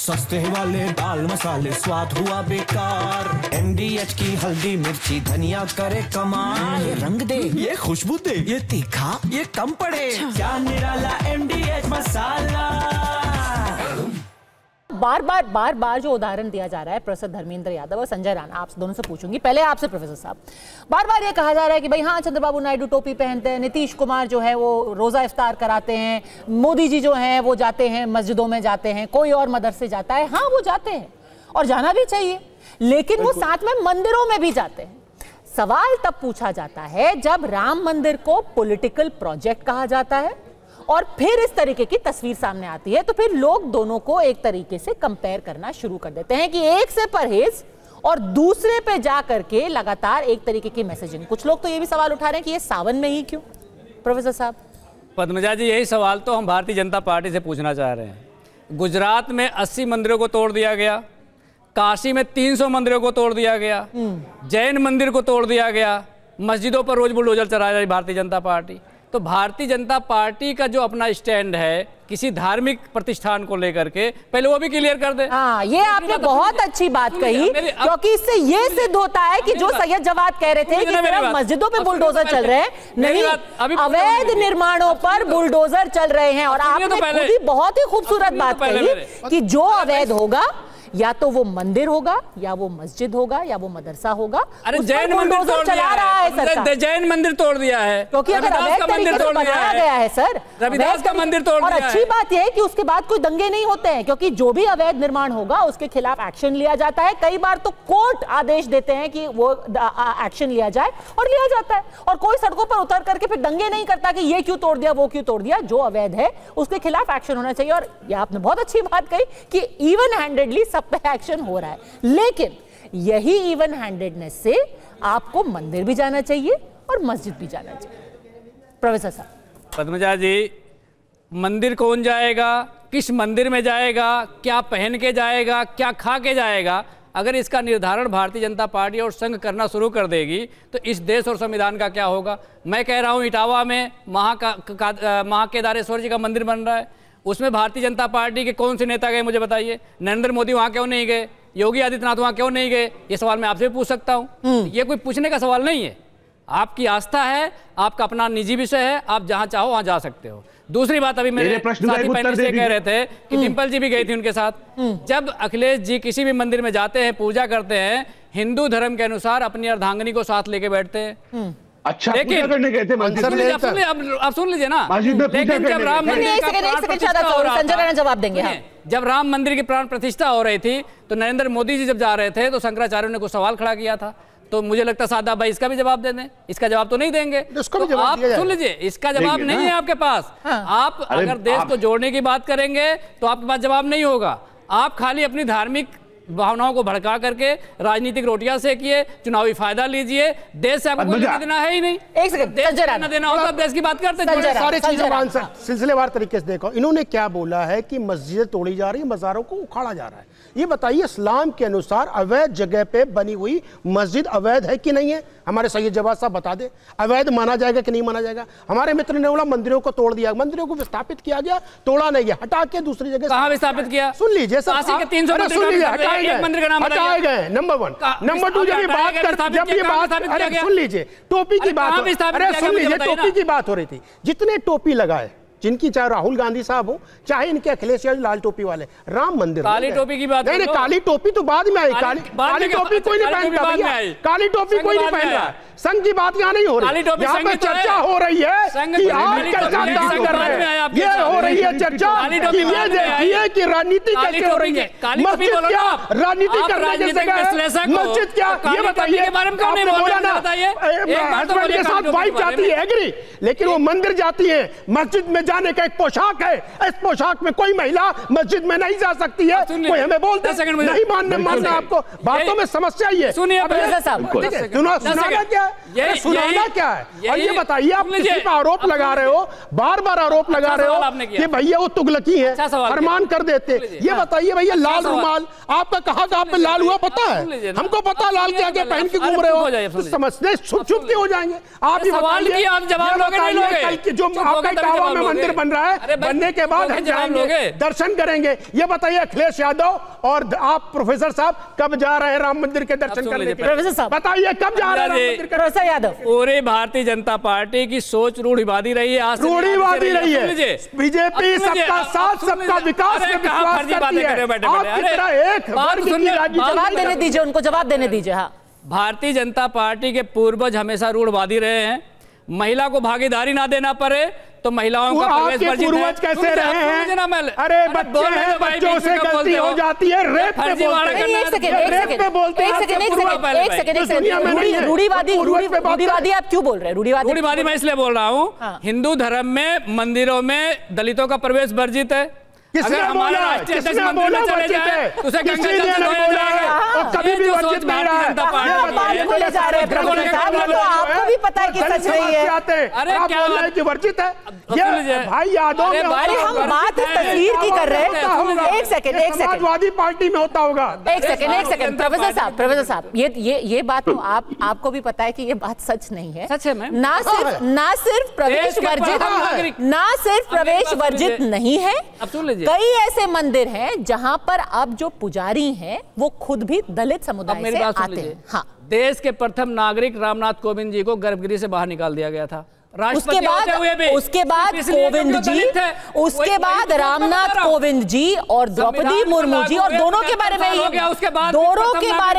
सस्ते वाले दाल मसाले स्वाद हुआ बेकार। MDH की हल्दी मिर्ची धनिया करे कमाल। ये रंग दे, ये खुशबू दे, ये तीखा, ये कम पड़े। क्या निराला MDH मसाला। बार बार जो उदाहरण दिया जा रहा है प्रोफेसर धर्मेंद्र यादव और संजय राणा, आप दोनों से पूछूंगी। पहले आपसे प्रोफेसर साहब, बार बार ये कहा जा रहा है कि भाई हाँ चंद्रबाबू नायडू टोपी पहनते हैं, नीतीश कुमार जो है वो रोजा इफ्तार कराते हैं, मोदी जी जो हैं वो जाते हैं मस्जिदों में जाते हैं, कोई और मदरसे जाता है। हाँ वो जाते हैं और जाना भी चाहिए, लेकिन वो साथ में मंदिरों में भी जाते हैं। सवाल तब पूछा जाता है जब राम मंदिर को पॉलिटिकल प्रोजेक्ट कहा जाता है और फिर इस तरीके की तस्वीर सामने आती है, तो फिर लोग दोनों को एक तरीके से कंपेयर करना शुरू कर देते हैं कि एक से परहेज और दूसरे पे जा करके लगातार एक तरीके की मैसेजिंग। कुछ लोग तो ये भी सवाल उठा रहे हैं कि ये सावन में ही क्यों? प्रोफेसर साहब। पद्मजा जी, यही सवाल तो हम भारतीय जनता पार्टी से पूछना चाह रहे हैं। गुजरात में 80 मंदिरों को तोड़ दिया गया, काशी में 300 मंदिरों को तोड़ दिया गया, जैन मंदिर को तोड़ दिया गया, मस्जिदों पर रोज बुलडोजर चला रही भारतीय जनता पार्टी। तो भारतीय जनता पार्टी का जो अपना स्टैंड है किसी धार्मिक प्रतिष्ठान को लेकर के, पहले वो भी क्लियर कर दे। हाँ, ये आपने बहुत अच्छी बात कही, क्योंकि इससे ये सिद्ध होता है कि जो सैयद जवाद कह रहे थे कि सिर्फ मस्जिदों पे बुलडोजर चल रहे हैं, नहीं, अवैध निर्माणों पर बुलडोजर चल रहे हैं। और आपने खुद ही बहुत ही खूबसूरत बात कही कि जो अवैध होगा या तो वो मंदिर होगा या वो मस्जिद होगा या वो मदरसा होगा। अरे जैन मंदिर तोड़ दिया है, जैन मंदिर तोड़ दिया है, क्योंकि अगर अवैध तरीके से बनाया गया है सर, रविदास का मंदिर तोड़ दिया है। और अच्छी बात यह है कि उसके बाद कोई दंगे नहीं होते हैं, क्योंकि जो भी अवैध निर्माण होगा उसके खिलाफ एक्शन लिया जाता है। कई बार तो कोर्ट आदेश देते हैं कि वो एक्शन लिया जाए और लिया जाता है, और कोई सड़कों पर उतर करके फिर दंगे नहीं करता कि ये क्यों तोड़ दिया वो क्यों तोड़ दिया। जो अवैध है उसके खिलाफ एक्शन होना चाहिए। और ये आपने बहुत अच्छी बात कही कि इवन हैंडेडली सब पे एक्शन हो रहा है, लेकिन यही इवन हैंडेडनेस से आपको मंदिर भी जाना चाहिए और मस्जिद भी जाना चाहिए। प्रोफेसर साहब। पद्मजा जी, मंदिर कौन जाएगा, किस मंदिर में जाएगा, क्या पहन के जाएगा, क्या खा के जाएगा, अगर इसका निर्धारण भारतीय जनता पार्टी और संघ करना शुरू कर देगी तो इस देश और संविधान का क्या होगा। मैं कह रहा हूं इटावा में महाकेदारेश्वर जी का मंदिर बन रहा है, उसमें भारतीय जनता पार्टी के कौन से नेता गए मुझे बताइए। नरेंद्र मोदी वहां क्यों नहीं गए, योगी आदित्यनाथ वहां क्यों नहीं गए? ये सवाल मैं आपसे भी पूछ सकता हूं। ये कोई पूछने का सवाल नहीं है, आपकी आस्था है, आपका अपना निजी विषय है, आप जहां चाहो वहां जा सकते हो। दूसरी बात, अभी मेरे साथी पहले से कह रहे थे कि डिंपल जी भी गई थी उनके साथ। जब अखिलेश जी किसी भी मंदिर में जाते हैं, पूजा करते हैं, हिंदू धर्म के अनुसार अपनी अर्धांगिनी को साथ लेके बैठते हैं। अच्छा, पूजा करने गए थे आप सुन लीजिए ना। लेकिन जब राम मंदिर का प्राण प्रतिष्ठा हो रहा था, जवाब देंगे, जब राम मंदिर की प्राण प्रतिष्ठा हो रही थी तो नरेंद्र मोदी जी जब जा रहे थे तो शंकराचार्य ने कुछ सवाल खड़ा किया था। तो मुझे लगता है सादा भाई इसका भी जवाब दे दें। इसका जवाब तो नहीं देंगे, तो आप सुन लीजिए, इसका जवाब नहीं है आपके पास। आप अगर देश को जोड़ने की बात करेंगे तो आपके पास जवाब नहीं होगा। आप खाली अपनी धार्मिक भावनाओं को भड़का करके राजनीतिक रोटियां सेकिए, चुनावी फायदा लीजिए, देश से आपको लेना देना है ही नहीं। एक सेकंड, देना देना होगा देश की बात करते हैं। सारी चीजें सिलसिलेवार तरीके से देखो। इन्होंने क्या बोला है कि मस्जिदें तोड़ी जा रही है, मज़ारों को उखाड़ा जा रहा है। ये बताइए, इस्लाम के अनुसार अवैध जगह पे बनी हुई मस्जिद अवैध है कि नहीं है? हमारे सैयद जवाद साहब बता दे, अवैध माना जाएगा कि नहीं माना जाएगा? हमारे मित्र ने बोला मंदिरों को तोड़ दिया, मंदिरों को विस्थापित किया गया, तोड़ा नहीं गया, हटा के दूसरी जगह कहां विस्थापित किया? सुन लीजिए, 300 मंदिर का नाम हटाए गए। नंबर 1, नंबर 2, जब ये बात अरे सुन लीजिए, टोपी की बात, अरे सुन लीजिए, टोपी की बात हो रही थी। जितने टोपी लगाए, जिनकी चाहे राहुल गांधी साहब हो, चाहे इनके अखिलेश यादव लाल टोपी वाले, राम मंदिर काली टोपी की बात नहीं, काली टोपी तो बाद में आई। काली टोपी कोई नहीं पहनता भैया, काली टोपी कोई नहीं पहन रहा। संघ की बात यहाँ नहीं हो रही, यहाँ पे चर्चा हो रही है कि आप कैसा काम कर रहे हैं। ये हो रही है चर्चा कि ये देखिए कि राजनीति कैसे हो रही है। मस्जिद क्या राजनीति करने की जगह है, मस्जिद क्या ये बताइए। आपने बोला ना हस्बैंड के साथ वाइफ जाती है एग्री, लेकिन वो मंदिर जाती है, मस्जिद में जाने का एक पोशाक है, इस पोशाक में कोई महिला मस्जिद में नहीं जा सकती है। कोई हमें बोलते नहीं मानना आपको, बातों में समस्या ही है। सुनिए साहब, सुना क्या सुनाना क्या है? और ये बताइए, आप किसी पे आरोप लगा रहे हो, बार बार आरोप लगा रहे हो कि भैया वो तुगलकी है, फरमान कर देते। ये बताइए भैया, लाल रुमाल आपका कहाँ पे लाल हुआ पता है? हमको पता, लाल के आगे पहन के घूम रहे हो, समझते छुप के हो जाएंगे। आप ही बताइए, जो आपका इटावा में मंदिर बन रहा है, बनने के बाद हम जाएंगे, दर्शन करेंगे। ये बताइए अखिलेश यादव और आप प्रोफेसर साहब कब जा रहे हैं राम मंदिर के दर्शन करने के? प्रोफेसर साहब बताइए कब जा रहे हैं राम मंदिर के? प्रोफेसर यादव, पूरी भारतीय जनता पार्टी की सोच रूढ़िवादी रही है, आज रूढ़िवादी रही है। बीजेपी सबका साथ, सबका विकास में विश्वास करती है। आपकी तरह एक वर्ग की राजनीति। जवाब देने दीजिए उनको, जवाब देने दीजिए। हाँ, भारतीय जनता पार्टी के पूर्वज हमेशा रूढ़वादी रहे हैं। महिला को भागीदारी ना देना पड़े तो महिलाओं का प्रवेश वर्जित है। पूर्वज कैसे रहे हैं? अरे बच्चे हैं, बच्चों से गलती हो जाती है, रेप पे बोलते हैं। एक सेकंड, रूढ़िवादी आप क्यों बोल रहे हैं? रूढ़िवादी मैं इसलिए बोल रहा हूँ, हिंदू धर्म में मंदिरों में दलितों का प्रवेश वर्जित है। अगर हमारा राष्ट्रीय अध्यक्ष मंदिर में चले जाए तो उसे गंगा जल से धोया जाएगा, और कभी भी वर्जित नहीं रहा है। आपको भी पता है कि सच नहीं है। अरे क्या कि वर्जित है? ये भाई यादव में हम बात तस्वीर की कर रहे हैं। एक सेकंड, समाजवादी पार्टी में होता होगा। एक सेकंड प्रोफेसर साहब, ये बात तो आपको भी पता है कि ये बात सच नहीं है। सच है मैम। ना सिर्फ प्रवेश वर्जित नहीं है, कई ऐसे मंदिर हैं जहां पर अब जो पुजारी हैं वो खुद भी दलित समुदाय से आते हैं। हाँ, देश के प्रथम नागरिक रामनाथ कोविंद जी को गर्भगृह से बाहर निकाल दिया गया था। उसके बाद रामनाथ कोविंद जी और द्रौपदी मुर्मू जी और दोनों के बारे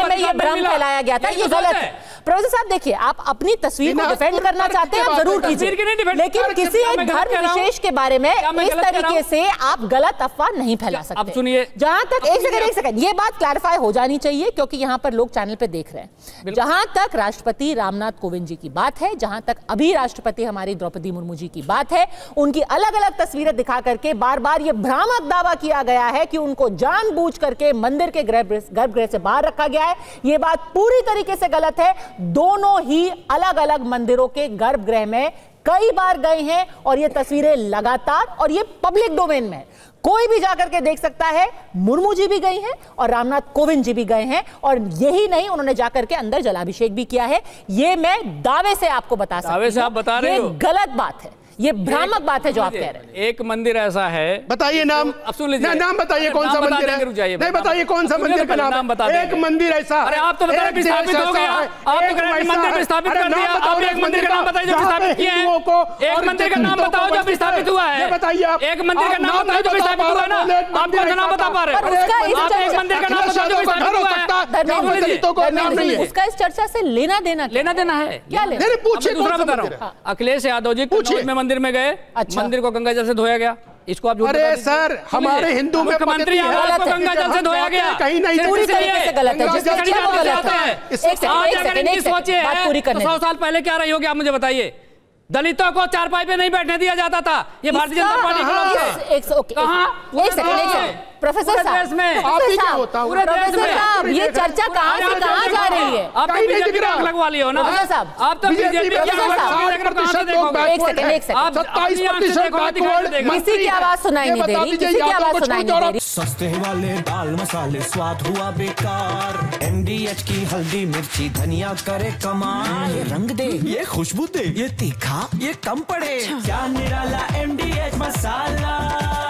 में ये भ्रम फैलाया गया था। ये गलत है। प्रोफेसर साहब देखिए, आप अपनी तस्वीर को डिफेंड करना चाहते हैं, आप जरूर कीजिए, लेकिन किसी एक धर्म विशेष के बारे में इस तरीके से आप गलत अफवाह नहीं फैला सकते। अब सुनिए, जहां तक एक सेकंड ये बात क्लैरिफाई हो जानी चाहिए, क्योंकि यहाँ पर लोग चैनल पे देख रहे हैं। जहां तक राष्ट्रपति रामनाथ कोविंद जी की बात है, जहां तक अभी राष्ट्रपति हमारी द्रौपदी मुर्मू जी की बात है, उनकी अलग अलग तस्वीरें दिखा करके बार बार ये भ्रामक दावा किया गया है कि उनको जानबूझ करके मंदिर के गर्भगृह से बाहर रखा गया है। ये बात पूरी तरीके से गलत है। दोनों ही अलग अलग मंदिरों के गर्भगृह में कई बार गए हैं और ये तस्वीरें लगातार, और ये पब्लिक डोमेन में कोई भी जाकर के देख सकता है। मुर्मू जी भी गई हैं और रामनाथ कोविंद जी भी गए हैं, और यही नहीं, उन्होंने जाकर के अंदर जलाभिषेक भी किया है। ये मैं दावे से आपको बता सकती हूं। दावे से आप बता रहे हो? ये गलत बात है, ये भ्रामक बात है जो आप कह रहे हैं। एक मंदिर ऐसा है, बताइए नाम। अब सुन लीजिए, नाम बताइए कौन सा मंदिर है? नहीं बताइए कौन सा मंदिर का नाम बता। एक मंदिर ऐसा, अरे आप तो बताइए स्थापित हो गया, आप तो मंदिर स्थापित कर दिया। आप एक मंदिर का नाम बताइए जो स्थापित किए हैं। एक मंदिर का नाम बताओ जो स्थापित हुआ है। बताइए आप एक मंदिर का नाम बताओ जो स्थापित हुआ ना। आप कौन सा नाम बता पा रहे हो? आप एक मंदिर का नाम बताओ जो स्थापित हुआ है। उसका इस चर्चा से लेना देना है क्या? पूछिए, दूसरा बता रहा हूँ। अखिलेश यादव जी कन्नौज में मंदिर में गए, मंदिर को गंगा जल से धोया गया। इसको आप अरे सर, हमारे हिंदू में मुख्यमंत्री आवास को गंगा जल से धोया गया, कहीं नहीं, पूरी तरीके से गलत है। सोचिए 100 साल पहले क्या रही होगी, आप मुझे बताइए। दलितों को चारपाई पे नहीं बैठने दिया जाता था। ये भारतीय जनता पार्टी के लोग थे। कहाँ? प्रोफेसर साहब, प्रोफेसर साहब, ये चर्चा कहाँ से कहाँ जा रही है? आप तो बीजेपी का लगवा लियो ना। आप तो बीजेपी किसी की आवाज सुनाई नहीं दे रही, किसी की आवाज सुनाई नहीं दे रही। सस्ते वाले दाल मसाले स्वाद हुआ बेकार। MDH की हल्दी मिर्ची धनिया करे कमाल। ये रंग दे, ये खुशबू दे, ये तीखा, ये कम पड़े। क्या निराला MDH मसाला।